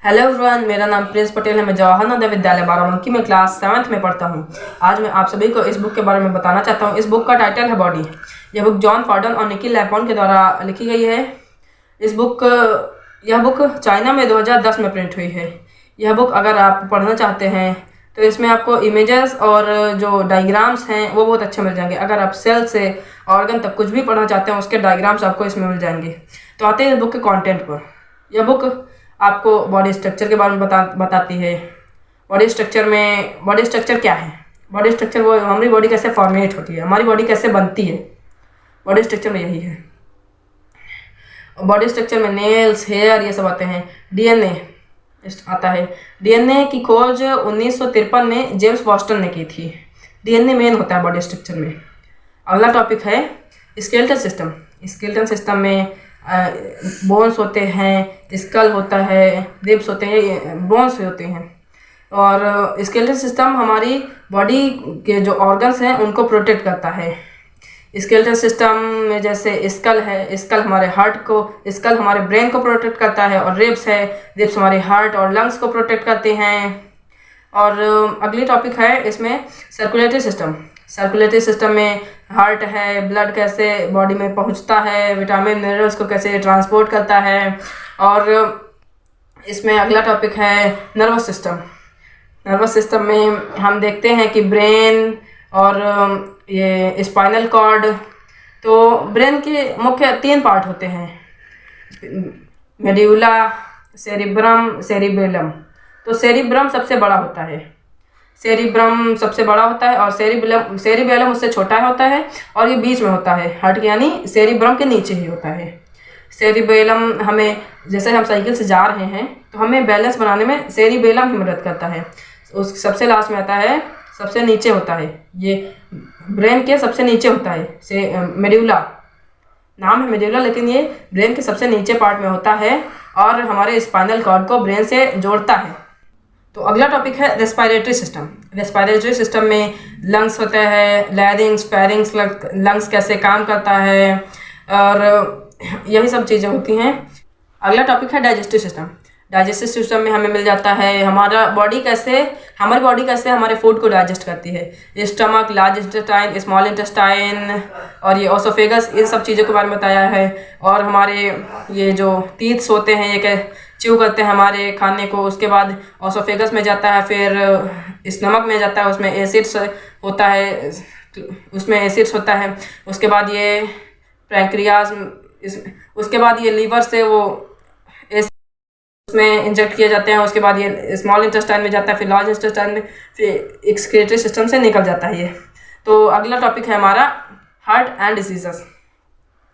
Hello everyone, मेरा नाम Prince Patel है। मैं जवाहर नवोदय विद्यालय बाराबंकी में क्लास 7th में पढ़ता हूँ। आज मैं आप सभी को इस बुक के बारे में बताना चाहता हूँ। इस बुक का टाइटल है बॉडी। यह बुक जॉन फॉर्डन और निकी लैपॉन के द्वारा लिखी गई है। यह बुक चाइना में 2010 में प्रिंट हुई है। यह बुक अगर आप पढ़ना चाहते हैं तो इसमें आपको इमेजेस और जो डायग्राम्स हैं वो बहुत अच्छे मिल जाएंगे। अगर आप सेल से ऑर्गन तक कुछ भी पढ़ना चाहते हैं उसके डायग्राम्स आपको इसमें मिल जाएंगे। तो आते हैं इस बुक के कंटेंट पर। यह बुक आपको बॉडी स्ट्रक्चर के बारे में बताती है। बॉडी स्ट्रक्चर क्या है? बॉडी स्ट्रक्चर वो हमारी बॉडी कैसे फॉर्मेट होती है, हमारी बॉडी कैसे बनती है, बॉडी स्ट्रक्चर में यही है। बॉडी स्ट्रक्चर में नेल्स, हेयर ये सब आते हैं। डीएनए आता है। डीएनए की खोज 1953 में जेम्स बॉस्टन ने की थी। डीएनए मेन होता है बॉडी स्ट्रक्चर में। अगला टॉपिक है स्केलेटल सिस्टम। स्केलेटल सिस्टम में बोन्स होते हैं, स्कल होता है, रिब्स होते हैं, बोन्स होते हैं। और स्केलेटल सिस्टम हमारी बॉडी के जो ऑर्गन्स हैं उनको प्रोटेक्ट करता है। स्केलेटल सिस्टम में जैसे स्कल है, स्कल हमारे हार्ट को, स्कल हमारे ब्रेन को प्रोटेक्ट करता है। और रिब्स है, रिब्स हमारे हार्ट और लंग्स को प्रोटेक्ट करते हैं। और अगली टॉपिक है इसमें सर्कुलेटरी सिस्टम। सर्कुलेटरी सिस्टम में हार्ट है, ब्लड कैसे बॉडी में पहुंचता है, विटामिन मिनरल्स को कैसे ट्रांसपोर्ट करता है। और इसमें अगला टॉपिक है नर्वस सिस्टम। नर्वस सिस्टम में हम देखते हैं कि ब्रेन और ये स्पाइनल कॉर्ड। तो ब्रेन के मुख्य 3 पार्ट होते हैं, मेड्यूला, सेरिब्रम, सेरिबेलम। तो सेरिब्रम सबसे बड़ा होता है, सेरिब्रम सबसे बड़ा होता है और सेरिबेलम उससे छोटा होता है और ये बीच में होता है हार्ट के, यानी सेरिब्रम के नीचे ही होता है। सेरिबेलम हमें, जैसे हम साइकिल से जा रहे हैं तो हमें बैलेंस बनाने में सेरिबेलम ही मदद करता है। उस सबसे लास्ट में आता है, सबसे नीचे होता है, ये ब्रेन के सबसे नीचे होता है मेड्यूला। नाम है मेड्यूला लेकिन ये ब्रेन के सबसे नीचे पार्ट में होता है और हमारे स्पाइनल कॉर्ड को ब्रेन से जोड़ता है। तो अगला टॉपिक है रेस्पिरेटरी सिस्टम। रेस्पिरेटरी सिस्टम में लंग्स होते हैं, लैरिंग्स, फेरिंग्स, लंग्स कैसे काम करता है और यही सब चीज़ें होती हैं। अगला टॉपिक है डाइजेस्टिव सिस्टम। डाइजेस्टिव सिस्टम में हमें मिल जाता है हमारी बॉडी कैसे हमारे फूड को डाइजेस्ट करती है। Stomach, large intestine, small intestine और ये ओसोफेगस, इन सब चीज़ों के बारे में बताया है। और हमारे ये जो टीथ्स होते हैं ये च्यू करते हैं हमारे खाने को, उसके बाद ओसोफेगस में जाता है, फिर स्टमक में जाता है, उसमें एसिड्स होता है, उसके बाद ये पैंक्रियाज, उसके बाद ये लीवर से वो उसमें इंजेक्ट किए जाते हैं, उसके बाद ये स्मॉल इंटेस्टाइन में जाता है, फिर लार्ज इंटेस्टाइन में, फिर एक्सक्रीटरी सिस्टम से निकल जाता है ये। तो अगला टॉपिक है हमारा heart and diseases.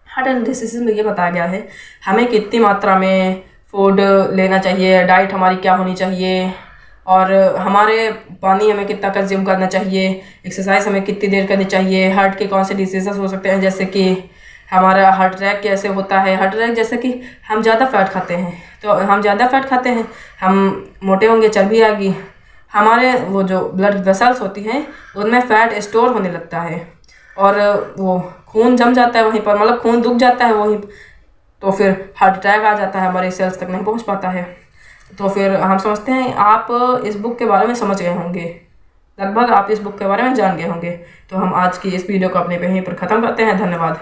Heart and diseases में ये बताया गया है हमें कितनी मात्रा में फूड लेना चाहिए, डाइट हमारी क्या होनी चाहिए, और हमारे पानी हमें कितना कंज्यूम करना चाहिए, एक्सरसाइज हमें कितनी देर करनी चाहिए, हार्ट के कौन से डिसीजेस हो सकते हैं, जैसे कि हमारा हार्ट अटैक कैसे होता है। हार्ट अटैक जैसे कि हम ज़्यादा फैट खाते हैं, तो हम ज़्यादा फैट खाते हैं, हम मोटे होंगे, चर्बी आएगी, हमारे वो जो ब्लड वेसल्स होती हैं उनमें फ़ैट स्टोर होने लगता है और वो खून जम जाता है वहीं पर, मतलब खून रुक जाता है वहीं, तो फिर हार्ट अटैक आ जाता है, हमारे सेल्स तक नहीं पहुंच पाता है। तो फिर हम समझते हैं आप इस बुक के बारे में समझ गए होंगे, लगभग आप इस बुक के बारे में जान गए होंगे। तो हम आज की इस वीडियो को अपने पे यहीं पर ख़त्म करते हैं। धन्यवाद।